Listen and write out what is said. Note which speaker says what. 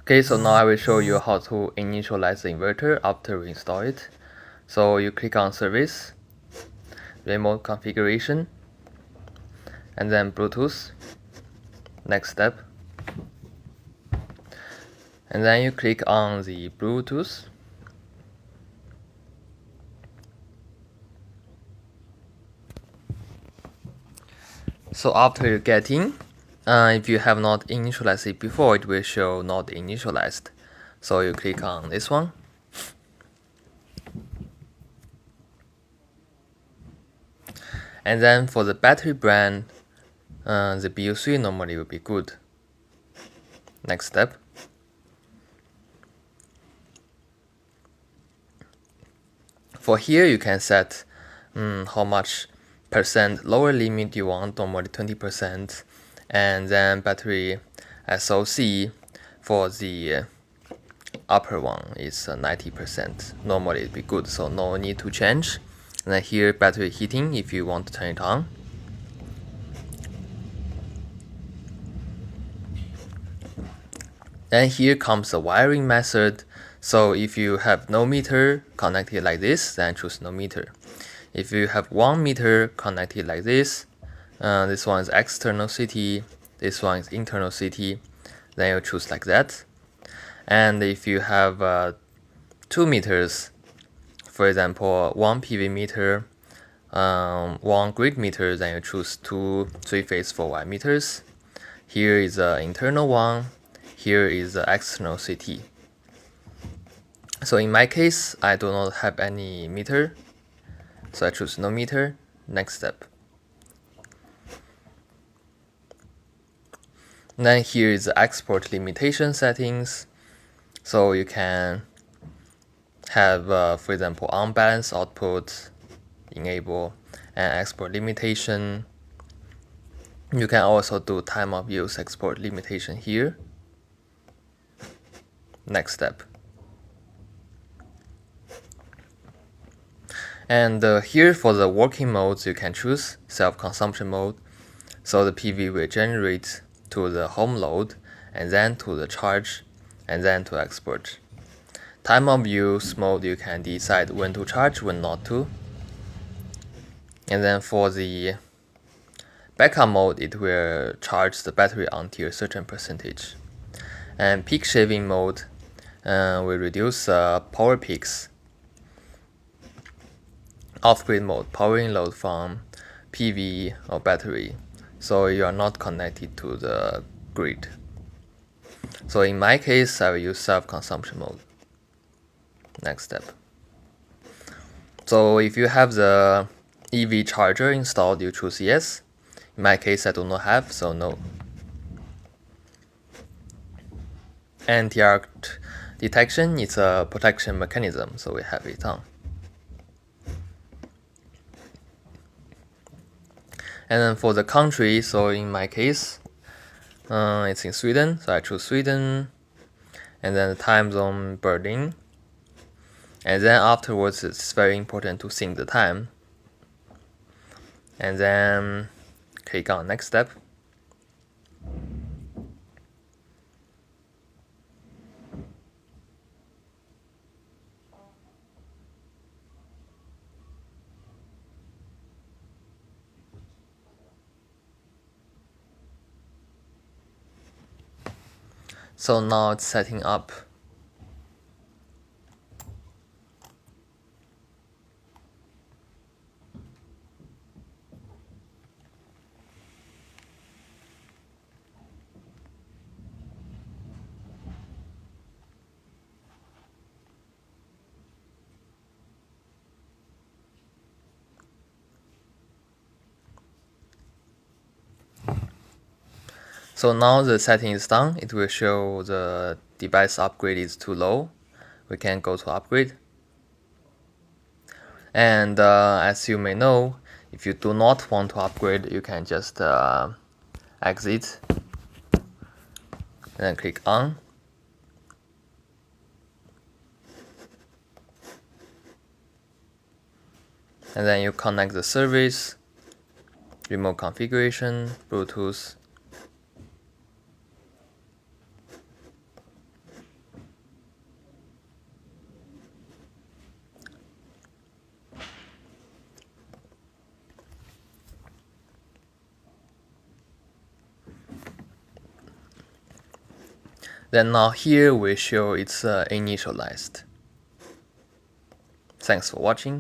Speaker 1: Okay, so now I will show you how to initialize the inverter after we install it. So you click on Service, Remote Configuration, and then Bluetooth. Next step. And then you click on the Bluetooth. So after you get in, if you have not initialized it before, it will show not initialized. So you click on this one. And then for the battery brand, the BU3 normally will be good. Next step. For here, you can set how much percent lower limit you want, normally 20%, and then battery SOC for the upper one is 90%. Normally it'd be good, so no need to change. And then here, battery heating if you want to turn it on. Then here comes the wiring method. So if you have no meter connected like this, then choose no meter. If you have 1 meter connected like this one is external CT, this one is internal CT, then you choose like that. And if you have 2 meters, for example, 1 PV meter, 1 grid meter, then you choose 2 3-phase 4Y meters. Here is the internal one, here is the external CT. So in my case, I do not have any meter, so I choose no meter. Next step. And then here is the export limitation settings. So you can have, for example, unbalanced output, enable, and export limitation. You can also do time of use export limitation here. Next step. And here for the working modes, you can choose self-consumption mode. So the PV will generate to the home load, and then to the charge, and then to export. Time of use mode, you can decide when to charge, when not to. And then for the backup mode, it will charge the battery until a certain percentage. And peak shaving mode will reduce power peaks. Off-grid mode, powering load from PV or battery, so you are not connected to the grid. So in my case, I will use self-consumption mode. Next step. So if you have the EV charger installed, you choose yes. In my case, I do not have, so no. Anti-arc detection is a protection mechanism, so we have it on. And then for the country, so in my case, it's in Sweden, so I choose Sweden. And then the time zone, Berlin. And then afterwards, it's very important to sync the time. And then click on next step. So now it's setting up. So now the setting is done. It will show the device upgrade is too low. We can go to upgrade. And as you may know, if you do not want to upgrade, you can just exit and then click on. And then you connect the service, remote configuration, Bluetooth. Then now here we show it's initialized. Thanks for watching.